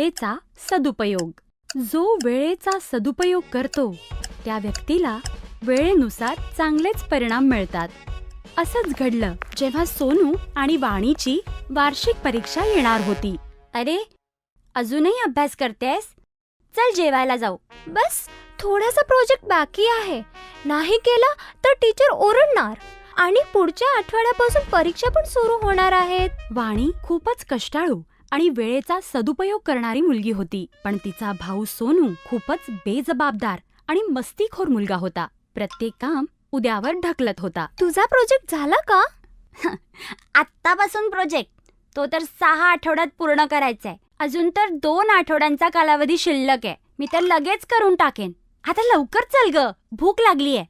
वेळेचा सदुपयोग. जो वेळेचा सदुपयोग करतो त्या व्यक्तीला वेळेनुसार चांगलेच परिणाम मिळतात. असंच घडलं जेव्हा सोनू आणि वाणीची वार्षिक परीक्षा येणार होती. अरे, अजूनही अभ्यास करतेस? चल जेवायला जाऊ. बस थोडासा प्रोजेक्ट बाकी आहे. नाही केला तर टीचर ओरडणार आणि पुढच्या आठवड्यापासून परीक्षा पण सुरू होणार आहेत. वाणी खूपच कष्टाळू आणि वेळेचा सदुपयोग करणारी मुलगी होती. पण तिचा भाऊ सोनू खूपच बेजबाबदार आणि मस्तीखोर मुलगा होता. प्रत्येक काम उद्यावर ढकलत होता. तुझा प्रोजेक्ट झाला का? आत्तापासून प्रोजेक्ट? तो तर 6 आठवड्यात पूर्ण करायचा आहे. अजून तर 2 आठवड्यांचा कालावधी शिल्लक आहे. मी तर लगेच करून टाकेन. आता लवकर चल ग, भूक लागलीये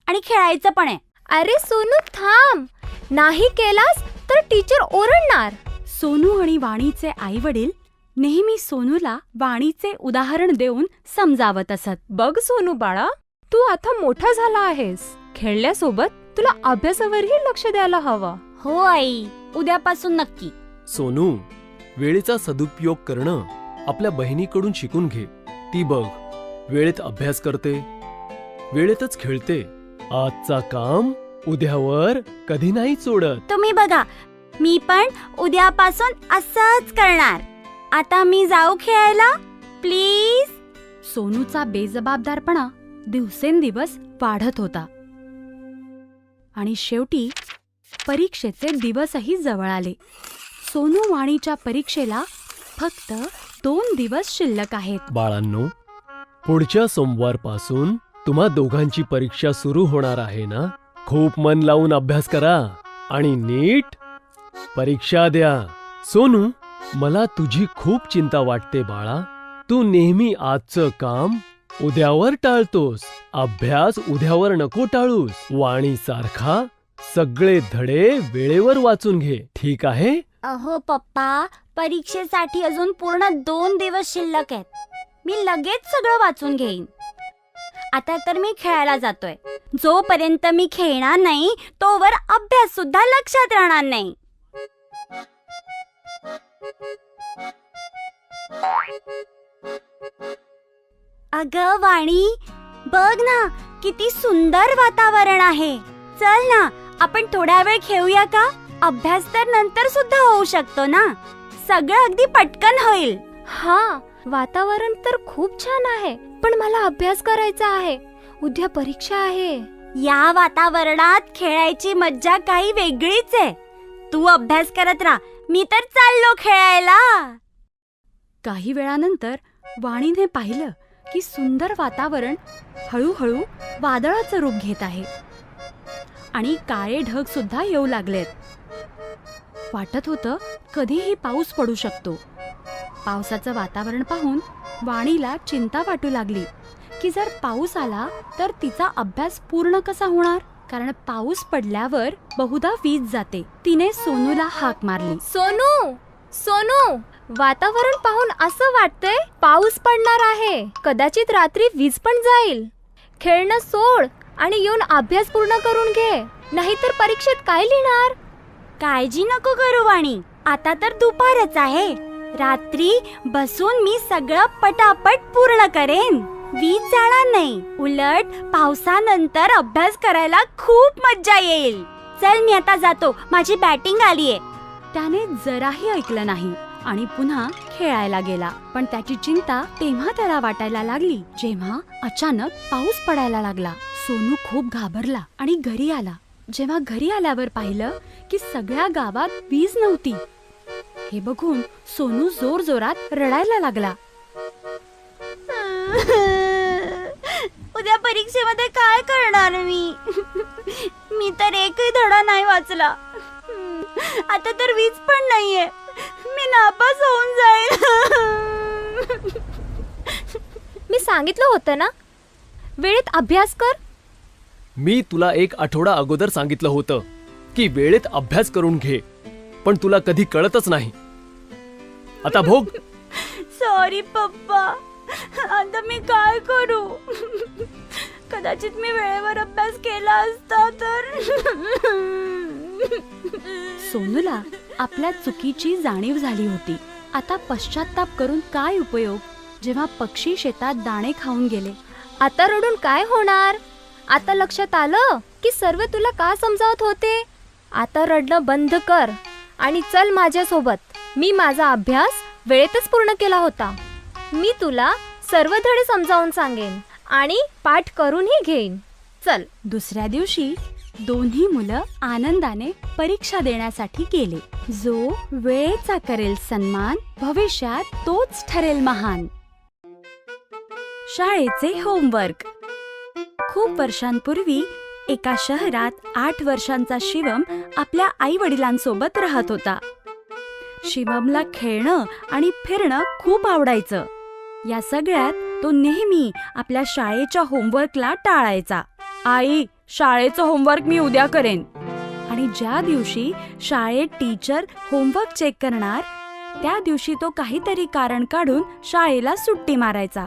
आणि खेळायचं पण आहे. अरे सोनू थांब, नाही केलास तर टीचर ओरडणार. सोनू आणि वाणीचे आई वडील नेहमी सोनूला वाणीचे उदाहरण देऊन समजावत असत. बघ सोनू बाळा, तू आता मोठा झाला आहेस. खेळल्यासोबत तुला अभ्यासावरही लक्ष द्यायला हवं. हो आई, उद्यापासून नक्की. सोनू, वेळेचा सदुपयोग करणं आपल्या बहिणीकडून शिकून घे. ती बघ, वेळेत अभ्यास करते, वेळेतच खेळते. आजचा काम उद्यावर कधी नाही सोडत. तुम्ही बघा, मी पण उद्यापासून असंच करणार. आता मी जाऊ खेळायला, प्लीज. सोनूचा बेजबाबदारपणा दिवसेंदिवस वाढत होता आणि शेवटी परीक्षेचे दिवसही जवळ आले. सोनू वाणीच्या परीक्षेला फक्त 2 दिवस शिल्लक आहेत. बाळांनो, पुढच्या सोमवारपासून तुम्हा दोघांची परीक्षा सुरू होणार आहे ना. खूप मन लावून अभ्यास करा आणि नीट परीक्षा द्या. सोनू, मला तुझी खूप चिंता वाटते बाळा. तू नेहमी आजचं काम उद्यावर टाळतोस. अभ्यास उद्यावर नको टाळूस. वाणीसारखा सगळे धडे वेळेवर वाचून घे, ठीक आहे? अहो पप्पा, परीक्षेसाठी अजून पूर्ण 2 दिवस शिल्लक आहेत. मी लगेच सगळं वाचून घेईन. आता तर मी खेळायला जातोय. जोपर्यंत मी खेळणार नाही तोवर अभ्यास सुद्धा लक्षात राहणार नाही. अगं वाणी, बघ ना, किती सुंदर वातावरण आहे. चल ना, आपण थोडा वेळ खेळूया का? अभ्यास तर नंतर सुद्धा होऊ शकतो ना. सगळं अगदी पटकन होईल. हा, वातावरण तर खूप छान आहे, पण मला अभ्यास करायचा आहे. उद्या परीक्षा आहे. या वातावरणात खेळायची मज्जा काही वेगळीच आहे. तू अभ्यास करत राहा, मी तर चाललो खेळायला. काही वेळानंतर वाणीने पाहिलं की सुंदर वातावरण हळूहळू वादळाचं रूप घेत आहे आणि काळे ढग सुद्धा येऊ लागलेत. वाटत होतं कधीही पाऊस पडू शकतो. पावसाचं वातावरण पाहून वाणीला चिंता वाटू लागली की जर पाऊस आला तर तिचा अभ्यास पूर्ण कसा होणार, कारण पाऊस पडल्यावर बहुधा वीज जाते. तिने सोनूला हाक मारली. सोनू, सोनू, वातावरण पाहून असं वाटतंय पाऊस पडणार आहे. कदाचित रात्री वीज पण जाईल. खेळणं सोड आणि येऊन अभ्यास पूर्ण करून घे, नाहीतर परीक्षेत काय लिहिणार? काळजी नको करू वाणी, आता तर दुपारच आहे. रात्री बसून मी सगळं पटापट पूर्ण करेन. वीज जाणार नाही. उलट पावसानंतर अभ्यास करायला खूप मज्जा येईल. चल, मी आता जातो, माझी बॅटिंग आलीये. त्याने जराही ऐकलं नाही आणि पुन्हा खेळायला गेला. पण त्याची चिंता तेव्हा त्याला वाटायला लागली जेव्हा अचानक पाऊस पडायला लागला. सोनू खूप घाबरला आणि घरी आला. जेव्हा घरी आल्यावर पाहिलं की सगळ्या गावात वीज नव्हती. हे बघून सोनू जोर जोरात रडायला लागला. उद्या परीक्षेमध्ये काय करणार मी? मी तर एकही धडा नाही वाचला. आता तर वीज पण नाहीये. मी नापास होऊन जाईल. मी सांगितलं होतं ना, वेळेत अभ्यास कर. मी तुला 1 आठवडा अगोदर सांगितलं होतं की वेळेत अभ्यास करून घे, पण तुला कधी कळतच नाही. आता भोग. सॉरी पप्पा, आता मी काय करू? कदाचित मी वेळेवर अभ्यास केला असता तर. सोनूला आपल्या चुकीची जाणीव झाली होती. आता पश्चाताप करून काय उपयोग, जेव्हा पक्षी शेतात दाणे खाऊन गेले. आता रडून काय होणार? आता लक्षात आलं की सर्व तुला का समजावत होते. आता रडणं बंद कर आणि चल माझ्यासोबत. मी माझा अभ्यास वेळेतच पूर्ण केला होता. मी तुला सर्व धडे समजावून सांगेन आणि पाठ करूनही घेईन. चल. दुसऱ्या दिवशी दोन्ही मुलं आनंदाने परीक्षा देण्यासाठी गेले. जो वेळेचा करेल सन्मान, भविष्यात तोच ठरेल महान. शाळेचे होमवर्क. खूप वर्षांपूर्वी एका शहरात 8 वर्षांचा शिवम आपल्या आई वडिलांसोबत राहत होता. शिवमला खेळणं आणि फिरणं खूप आवडायचं. या सगळ्यात तो नेहमी आपल्या शाळेच्या होमवर्कला टाळायचा. आई, शाळेचं होमवर्क मी उद्या करेन. आणि ज्या दिवशी शाळेत टीचर होमवर्क चेक करणार, त्या दिवशी तो काहीतरी कारण काढून शाळेला सुट्टी मारायचा.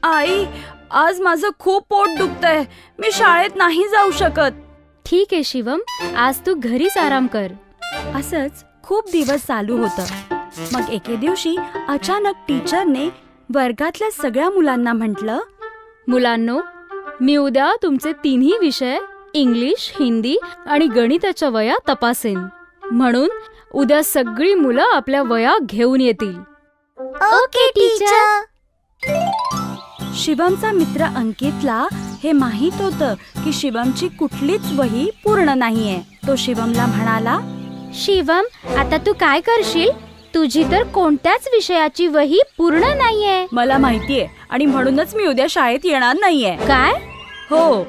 आई, आज माझं खूप पोट दुखतंय, मी शाळेत नाही जाऊ शकत. ठीक आहे शिवम, आज तू घरीच आराम कर. असंच खूप दिवस चालू होतं. मग एके दिवशी अचानक टीचरने वर्गातल्या सगळ्या मुलांना म्हटलं, मुलांनो, मी उद्या तुमचे 3ही विषय इंग्लिश, हिंदी आणि गणिताच्या वया तपासेन. म्हणून उद्या सगळी मुलं आपल्या वया घेऊन येतील. Okay teacher. शिवमचा मित्र अंकितला हे माहित होतं की शिवमची कुठलीच वही पूर्ण नाहीये. तो शिवमला म्हणाला, शिवम, आता तू काय करशील? तुझी तर कोणत्याच विषयाची वही पूर्ण नाहीये. मला माहितीये आणि म्हणूनच मी उद्या शाळेत येणार नाहीये. काय? हो.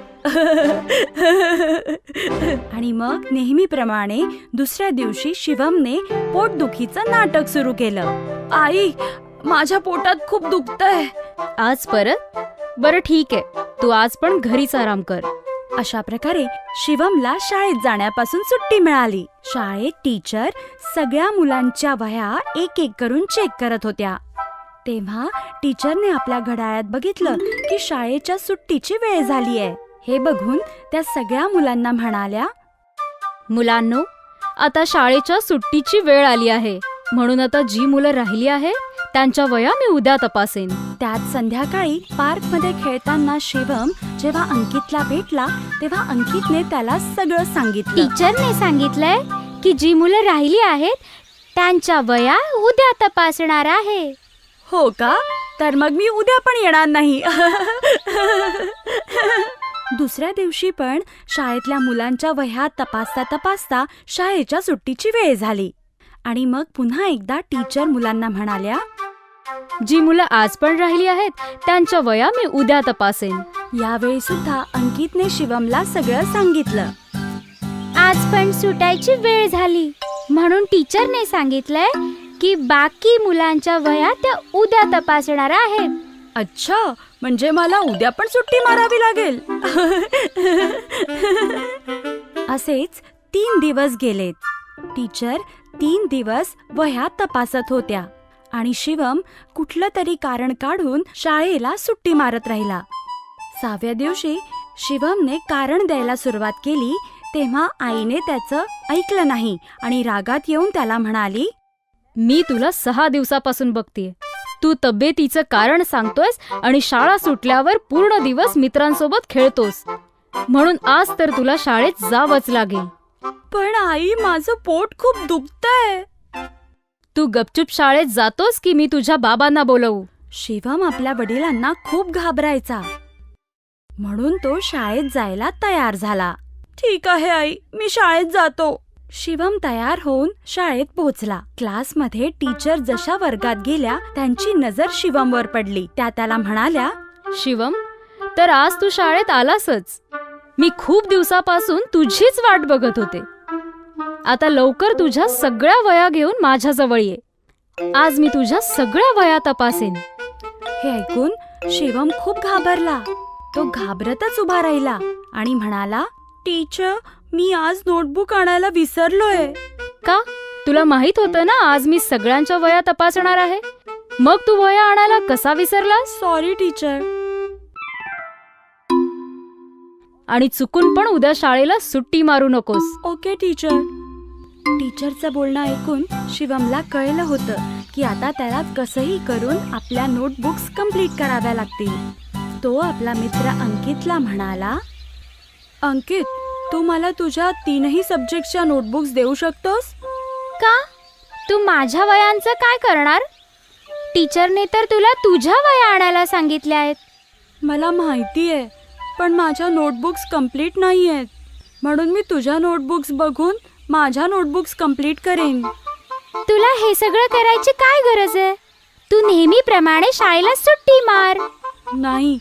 आणि मग नेहमीप्रमाणे दुसऱ्या दिवशी शिवमने पोटदुखीचं नाटक सुरू केलं. आई, माझ्या पोटात खूप दुखतंय. आज परत? बरं ठीक आहे, तू आज पण घरीच आराम कर. अशा प्रकारे शिवमला शाळेत जाण्यापासून सुट्टी मिळाली. शाळेत टीचर सगळ्या मुलांच्या वह्या एक एक करून चेक करत होत्या. तेव्हा टीचरने आपल्या घड्याळात बघितलं की शाळेच्या सुट्टीची वेळ झाली आहे. हे बघून त्या सगळ्या मुलांना म्हणाल्या, मुलांनो, आता शाळेच्या सुट्टीची वेळ आली आहे. म्हणून आता जी मुलं राहिली आहेत त्यांच्या वया मी उद्या तपासेन. त्यात संध्याकाळी पार्कमध्ये खेळताना शिवम जेव्हा अंकितला भेटला तेव्हा अंकितने त्याला सगळं सांगितलं. टीचरने सांगितलंय की जी मुलं राहिली आहेत त्यांच्या वया उद्या तपासणार आहे. हो का? तर मग मी उद्या पण येणार नाही. दुसऱ्या दिवशी पण शाळेतल्या मुलांच्या वह्या तपासता तपासता शाळेच्या सुट्टीची वेळ झाली. आणि मग पुन्हा एकदा टीचर मुलांना म्हणाल्या, जी मुलं आज पण राहिली आहेत त्यांच्या वया मी उद्या तपासेन. यावेळी सुद्धा अंकितने शिवमला सगळं सांगितलं. आज पण सुटायची वेळ झाली म्हणून टीचरने सांगितलंय की बाकी मुलांच्या वया त्या उद्या तपासणार आहेत. अच्छा, म्हणजे मला उद्या पण सुट्टी मारावी लागेल. असेच 3 दिवस गेलेत. टीचर 3 दिवस वह्या तपासत होत्या आणि शिवम कुठलं तरी कारण काढून शाळेला सुट्टी मारत राहिला. 6व्या दिवशी शिवमने कारण द्यायला सुरुवात केली तेव्हा आईने त्याचं ऐकलं नाही आणि रागात येऊन त्याला म्हणाली, मी तुला 6 दिवसापासून बघतीये. तू तब्येतीचं कारण सांगतोयस आणि शाळा सुटल्यावर पूर्ण दिवस मित्रांसोबत खेळतोस. म्हणून आज तर तुला शाळेत जावंच लागेल. पण आई, माझं पोट खूप दुखतंय. तू गपचूप शाळेत जातोस की मी तुझ्या बाबांना बोलवू? शिवम आपल्या वडिलांना खूप घाबरायचा. म्हणून तो शाळेत जायला तयार झाला. ठीक आहे आई, मी शाळेत जातो. शिवम तयार होऊन शाळेत पोहोचला. क्लासमध्ये टीचर जशा वर्गात गेल्या त्यांची नजर शिवमवर पडली. त्या त्याला म्हणाल्या, शिवम, तर आज तू शाळेत आलासच. मी खूप दिवसापासून तुझीच वाट बघत होते. आता लवकर तुझ्या सगळ्या वया घेऊन माझ्याजवळ ये. आज मी तुझ्या सगळ्या वया तपासेन. हे ऐकून शिवम खूप घाबरला. तो घाबरतच उभा राहिला आणि म्हणाला, टीचर, मी आज नोटबुक आणायला विसरलोय. का? तुला माहित होतं ना आज मी सगळ्यांच्या वया तपासणार आहे. मग तू वया आणायला कसा विसरलास? Sorry teacher. आणि चुकून पण उद्या शाळेला सुट्टी मारू नकोस. Okay teacher. टीचरचं बोलणं ऐकून शिवमला कळलं होतं की आता त्याला कसंही करून आपल्या नोटबुक्स कंप्लीट कराव्या लागतील. तो आपला मित्र अंकितला म्हणाला, अंकित, तू मला तुझ्या 3ही सब्जेक्टच्या नोटबुक्स देऊ शकतोस? का? तू माझ्या वयांचं काय करणार? टीचरने तर तुला तुझ्या वया आणायला सांगितल्या आहेत. मला माहिती आहे, पण माझ्या नोटबुक्स कंप्लीट नाही आहेत. म्हणून मी तुझ्या नोटबुक्स बघून माझ्या नोटबुक्स कंप्लीट करेन. तुला हे सगळं करायची काय गरज आहे? तू नेहमीप्रमाणे शाळेला सुट्टी मार. नाही,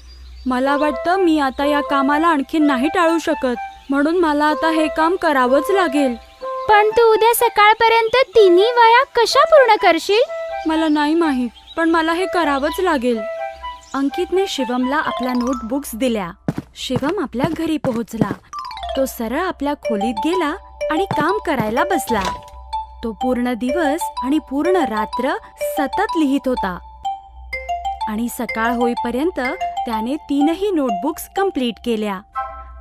मला वाटतं मी आता या कामाला आणखीन नाही टाळू शकत. म्हणून मला आता हे काम करावंच लागेल. पण तू उद्या सकाळपर्यंत 3ही वया कशा पूर्ण करशील? मला नाही माहीत, पण मला हे करावंच लागेल. अंकितने शिवमला आपल्या नोटबुक्स दिल्या. शिवम आपल्या घरी पोहोचला. तो सरळ आपल्या खोलीत गेला आणि काम करायला बसला. तो पूर्ण दिवस आणि पूर्ण रात्र सतत लिहित होता आणि सकाळ होईपर्यंत त्याने 3ही नोटबुक्स कंप्लीट केल्या.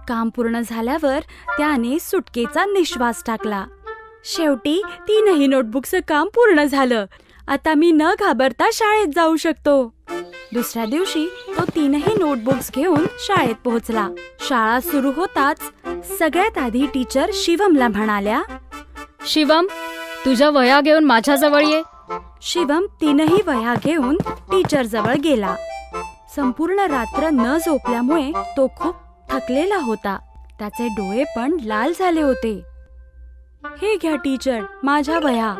काम पूर्ण झाल्यावर त्याने सुटकेचा निश्वास टाकला. शेवटी 3ही नोटबुकचं काम पूर्ण झालं. आता मी न घाबरता शाळेत जाऊ शकतो. दुसऱ्या दिवशी तो 3ही नोटबुक्स घेऊन शाळेत पोहोचला. शाळा सुरू होताच सगळ्यात आधी टीचर शिवमला म्हणाल्या, शिवम, तुझ्या वया घेऊन माझ्याजवळ ये. शिवम 3ही वह्या घेऊन टीचर जवळ गेला. संपूर्ण रात्र न झोपल्यामुळे तो खूप थकलेला होता. त्याचे डोळे पण लाल झाले होते. हे घ्या टीचर, माझ्या वह्या.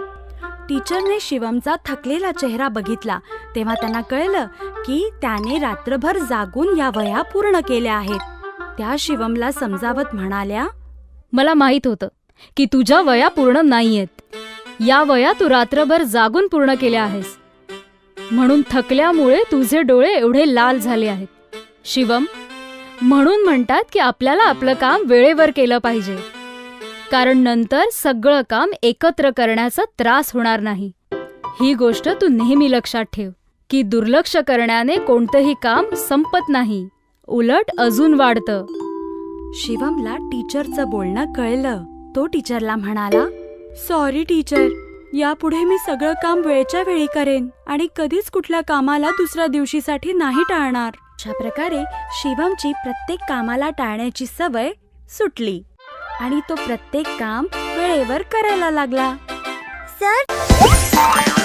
टीचरने शिवमचा थकलेला चेहरा बघितला तेव्हा त्यांना कळलं की त्याने रात्रभर जागून या वह्या पूर्ण केल्या आहेत. त्या शिवमला समजावत म्हणाल्या, मला माहित होतं की तुझ्या वया पूर्ण नाहीयेत. या वया तू रात्रभर जागून पूर्ण केल्या आहेस. म्हणून थकल्यामुळे तुझे डोळे एवढे लाल झाले आहेत. शिवम, म्हणून म्हणतात की आपल्याला आपलं काम वेळेवर केलं पाहिजे, कारण नंतर सगळं काम एकत्र करण्याचा त्रास होणार नाही. ही गोष्ट तू नेहमी लक्षात ठेव की दुर्लक्ष करण्याने कोणतंही काम संपत नाही, उलट अजून वाढतं. शिवमला टीचरचं बोलणं कळलं. तो टीचरला म्हणाला, सॉरी टीचर, यापुढे मी सगळं काम वेळच्या वेळी करेन आणि कधीच कुठल्या कामाला दुसऱ्या दिवशीसाठी नाही टाळणार. अशा प्रकारे शिवमची प्रत्येक कामाला टाळण्याची सवय सुटली आणि तो प्रत्येक काम वेळेवर करायला लागला. सर